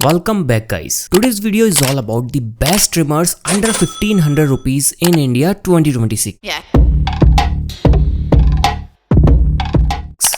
Welcome back guys. Today's video is all about the best trimmers under 1500 rupees in India 2026. Yeah.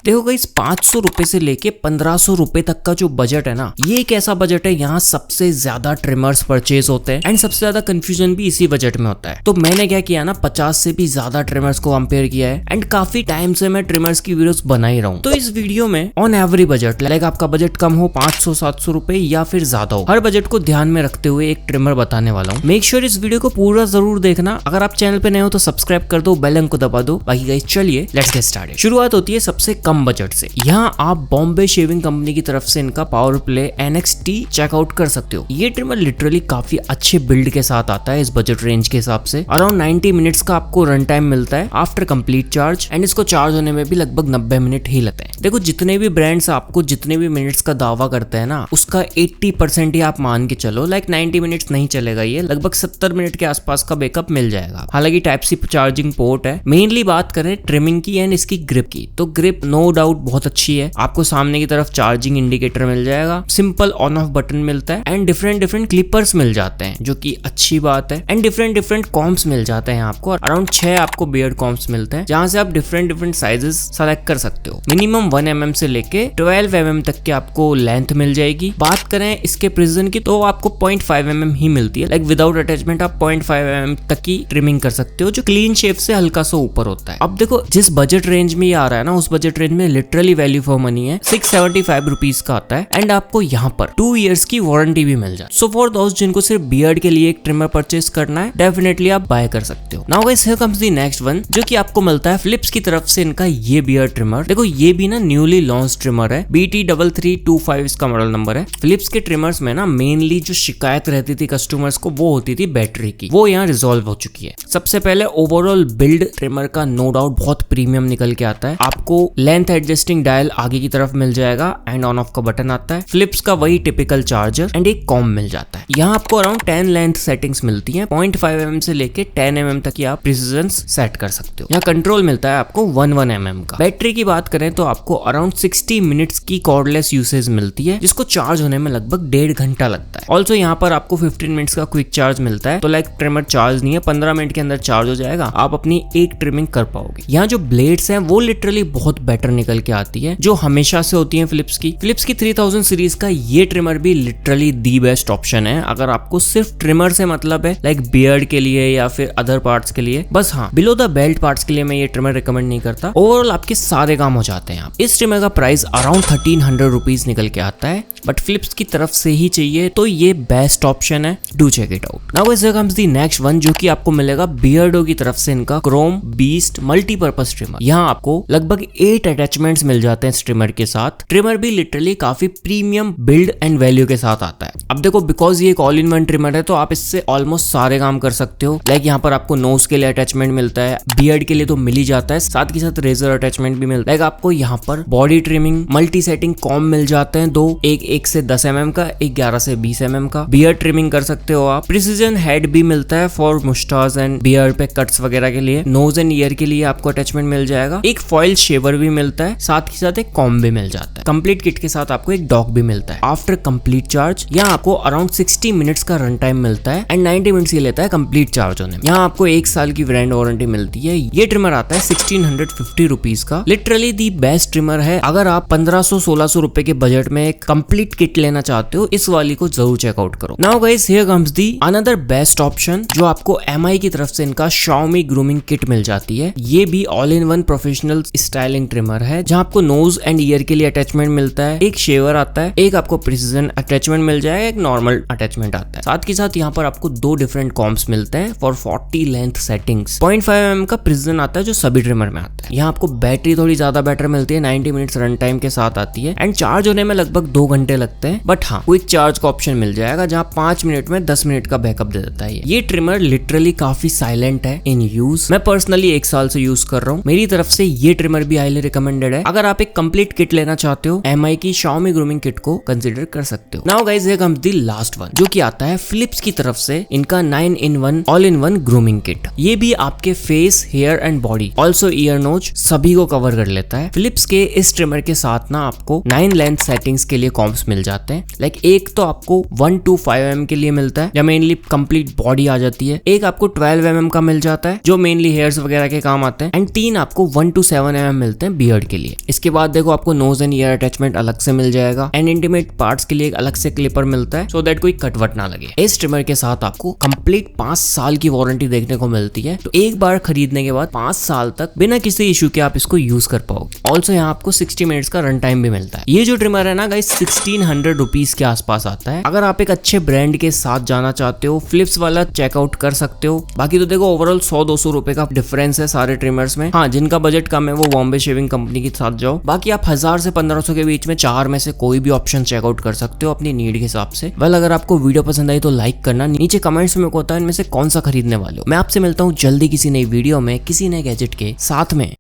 देखो guys 500 रुपए से लेके 1500 रुपए तक का जो बजट है ना, ये एक ऐसा बजट है यहाँ सबसे ज्यादा ट्रिमर्स परचेज होते हैं एंड सबसे ज्यादा कंफ्यूजन भी इसी बजट में होता है। तो मैंने क्या किया ना, 50 से भी ज्यादा ट्रिमर्स को कंपेयर किया है एंड काफी टाइम से मैं ट्रिमर्स की वीडियोस बना ही रहा हूँ। तो इस वीडियो में ऑन एवरी बजट, लाइक आपका बजट कम हो 500-700 रुपए या फिर ज्यादा हो, हर बजट को ध्यान में रखते हुए एक ट्रिमर बताने वाला हूँ। मेक श्योर इस वीडियो को पूरा जरूर देखना। अगर आप चैनल पे नए हो तो सब्सक्राइब कर दो, बेल आइकन को दबा दो। बाकी गाइस चलिए लेट्स गेट स्टार्टेड। शुरुआत होती है सबसे कम बजट से। यहाँ आप बॉम्बे शेविंग कंपनी की तरफ से इनका पावर प्ले NXT चेकआउट कर सकते हो। ये ट्रिमर लिटरली काफी अच्छे बिल्ड के साथ आता है इस बजट रेंज के हिसाब से। अराउंड 90 मिनट्स का आपको रन टाइम मिलता है आफ्टर कंप्लीट चार्ज एंड इसको चार्ज होने में भी लगभग 90 मिनट ही लगते हैं। देखो जितने भी ब्रांड्स आपको जितने भी मिनट्स का दावा करते हैं ना, उसका 80% ही आप मान के चलो, लाइक 90 मिनट्स नहीं चलेगा, ये लगभग 70 मिनट के आसपास का बैकअप मिल जाएगा। हालांकि टाइप सी चार्जिंग पोर्ट है। मेनली बात करें ट्रिमिंग की एंड इसकी ग्रिप की, तो ग्रिप नो डाउट बहुत अच्छी है। आपको सामने की तरफ चार्जिंग इंडिकेटर मिल जाएगा, सिंपल ऑन ऑफ बटन मिलता है एंड डिफरेंट क्लिपर्स मिल जाते हैं जो कि अच्छी बात है एंड डिफरेंट कॉम्स मिल जाते हैं आपको। अराउंड 6 आपको बियर्ड कॉम्स मिलते हैं जहां से आप डिफरेंट साइजेस सेलेक्ट कर सकते हो। मिनिमम 1 mm से लेके 12 mm तक की आपको लेंथ मिल जाएगी। बात करें इसके प्रिसिजन की तो आपको 0.5 mm ही मिलती है, लाइक विदाउट अटैचमेंट आप 0.5 mm तक की ट्रिमिंग कर सकते हो, जो क्लीन शेव से हल्का सा ऊपर होता है। अब देखो जिस बजट रेंज में ये आ रहा है ना, उस बजट रेंज में लिटरली वैल्यू फॉर मनी है। 675 रुपीज का आता है एंड आपको यहाँ पर 2 इयर्स की वारंटी भी मिल जाए। सो फॉर दोस्त जिनको सिर्फ बियर्ड के लिए एक ट्रिमर परचेस करना है, डेफिनेटली आप बाय कर सकते हो। Now guys here comes the next one, जो कि आपको मिलता है फिलिप्स की तरफ से इनका ये बियर्ड ट्रिमर। देखो ये भी ना न्यूली लॉन्च ट्रिमर है, BT3325 इसका मॉडल नंबर है। फिलिप्स के ट्रिमर्स में ना मेनली जो शिकायत रहती थी कस्टमर्स को, वो होती थी बैटरी की, वो यहाँ रिजॉल्व हो चुकी है। सबसे पहले ओवरऑल बिल्ड ट्रिमर का नो डाउट बहुत प्रीमियम निकल के आता है। आपको लेंथ एडजस्टिंग डायल आगे की तरफ मिल जाएगा एंड ऑन ऑफ का बटन आता है। फिलिप्स का वही टिपिकल चार्जर एंड एक कॉम मिल जाता है। यहाँ आपको अराउंड 10 लेंथ सेटिंग्स मिलती हैं। 0.5 mm से लेके 10 mm तक की आप प्रिसिजन सेट कर सकते हो। यहाँ कंट्रोल मिलता है आपको 1 mm का। बैटरी की बात करें तो आपको अराउंड 60 मिनट्स की कॉर्डलेस यूसेज मिलती है, जिसको चार्ज होने में लगभग 1.5 घंटा लगता है। ऑल्सो यहाँ पर आपको 15 मिनट्स का क्विक चार्ज मिलता है, तो लाइक ट्रिमर चार्ज नहीं है, 15 मिनट के अंदर चार्ज हो जाएगा, आप अपनी एक ट्रिमिंग कर पाओगे। यहाँ जो ब्लेड्स हैं वो लिटरली बहुत बेटर निकल के आती है, जो हमेशा से होती है फिलिप्स की 3000 सीरीज का ये ट्रिमर भी लिटरली दी बेस्ट ऑप्शन है अगर आपको सिर्फ ट्रिमर से मतलब है, लाइक बियर्ड के लिए या फिर अदर पार्ट्स के लिए। बस हाँ, बिलो द बेल्ट पार्ट्स के लिए मैं ये ट्रिमर रिकमेंड नहीं करता। ओवरऑल आपके सारे काम हो जाते हैं। इस ट्रिमर का प्राइस अराउंड 1300 रुपीज निकल के आता है, बट फिलिप्स की तरफ से ही चाहिए तो ये बेस्ट ऑप्शन है, do check it out. Now guys here comes the next one, जो कि आपको मिलेगा बियर्डो की तरफ से इनका क्रोम बीस्ट मल्टीपर्पज ट्रिमर। यहाँ आपको लगभग 8 अटैचमेंट्स मिल जाते हैं इस ट्रिमर के साथ। ट्रिमर भी लिटरली काफी प्रीमियम बिल्ड एंड वैल्यू के साथ आता है। अब देखो बिकॉज ये एक ऑल इन वन ट्रिमर है, तो आप इससे ऑलमोस्ट सारे काम कर सकते हो। लाइक यहाँ पर आपको नोज के लिए अटैचमेंट मिलता है, बियर्ड के लिए तो मिल ही जाता है, साथ के साथ रेजर अटैचमेंट भी मिलता है। लाइक आपको यहाँ पर body trimming multi setting comb मिल जाते हैं, दो, एक 1 से 10 mm का, एक 11 से 20 mm का। बियर्ड ट्रिमिंग कर सकते हो आप। प्रिसीजन हेड भी मिलता है फॉर मुस्टाच एंड बियर्ड पे कट्स वगैरह के लिए। नोज एंड ईयर के लिए आपको अटैचमेंट मिल जाएगा। एक फॉइल शेवर भी मिलता है, साथ के साथ एक कॉम भी मिल जाता है। कंप्लीट किट के साथ आपको एक डॉक भी मिलता है। आफ्टर कंप्लीट चार्ज यहाँ आपको अराउंड 60 मिनट्स का रन टाइम मिलता है एंड 90 मिनट्स ही लेता है कंप्लीट चार्ज होने में। यहाँ आपको 1 साल की ब्रांड वारंटी मिलती है। ये ट्रिमर आता है 1650 रुपीज का। लिटरली दी बेस्ट ट्रिमर है। अगर आप 1500-1600 रुपए के बजट में एक कंप्लीट किट लेना चाहते हो, इस वाली को जरूर चेकआउट करो। Now guys here comes the another best option, जो आपको MI की तरफ से इनका Xiaomi ग्रूमिंग किट मिल जाती है। ये भी all in one professional styling trimmer है, जहाँ आपको नोज एंड ईयर के लिए अटैचमेंट मिलता है, एक शेवर आता है, एक आपको प्रिसीजन अटैचमेंट मिल जाएगा, एक नॉर्मल अटैचमेंट आता है। साथ के साथ यहाँ पर आपको 2 डिफरेंट कॉम्स मिलते हैं फॉर 40 लेंथ सेटिंग्स। 0.5 mm का प्रिसीजन आता है, जो सभी ट्रिमर में आता है। यहाँ आपको बैटरी थोड़ी ज्यादा बेटर मिलती है, 90 मिनट्स रन टाइम के साथ आती है एंड चार्ज होने में लगभग 2 घंटे लगते हैं। बट हाँ, क्विक चार्ज का ऑप्शन मिल जाएगा, जहाँ 5 मिनट में 10 मिनट का बैकअप दे देता है। ये ट्रिमर लिटरली काफी साइलेंट है इन यूज। मैं पर्सनली 1 साल से यूज कर रहा हूँ। मेरी तरफ से ये ट्रिमर भी हाईली रिकमेंडेड है। अगर आप एक कंप्लीट किट लेना चाहते हो, MI की Xiaomi ग्रूमिंग किट को कंसीडर कर सकते हो। Now guys here comes the last one, जो कि आता है फिलिप्स की तरफ से इनका 9-in-1 all in one grooming kit. ये भी आपके face, hair and body, also ear nose सभी को कवर कर लेता है। फिलिप्स के इस ट्रिमर के साथ ना आपको 9 लेंथ सेटिंग्स के लिए कॉम्स शेव्स मिल जाते हैं। लाइक एक तो आपको 1 to 5 mm के लिए मिलता है, या मेनली कंप्लीट बॉडी आ जाती है। एक आपको 12 mm का मिल जाता है जो मेनली हेयर्स वगैरह के काम आते हैं। एंड 3 आपको 1 to 7 mm मिलते हैं बियर्ड के लिए। इसके बाद देखो आपको नोज एंड ईयर अटैचमेंट अलग से मिल जाएगा। एंड इंटीमेट पार्ट्स के लिए एक अलग से क्लिपर मिलता है, सो दैट कोई कटवट ना लगे। इस ट्रिमर के साथ आपको कंप्लीट 5 साल की वारंटी देखने को मिलती है। तो एक बार खरीदने के बाद 5 साल तक बिना किसी इशू के आप इसको यूज कर पाओगे। ऑल्सो यहाँ आपको 60 मिनट्स का रन टाइम भी मिलता है। ये जो ट्रिमर है ना गाइस 1600 रुपीज के आसपास आता है। अगर आप एक अच्छे ब्रांड के साथ जाना चाहते हो, फिलिप्स वाला चेकआउट कर सकते हो। बाकी तो देखो ओवरऑल 100-200 रुपए का डिफरेंस है सारे ट्रिमर्स में। हाँ, जिनका बजट कम है वो बॉम्बे शेविंग कंपनी के साथ जाओ। बाकी आप 1000 से 1500 के बीच में 4 में से कोई भी ऑप्शन चेकआउट कर सकते हो अपनी नीड के हिसाब से। वेल, अगर आपको वीडियो पसंद आई तो लाइक करना, नीचे कमेंट्स में बताओ इनमें से कौन सा खरीदने वाले हो। मैं आपसे मिलता हूँ जल्दी किसी नई वीडियो में किसी नए गैजेट के साथ में।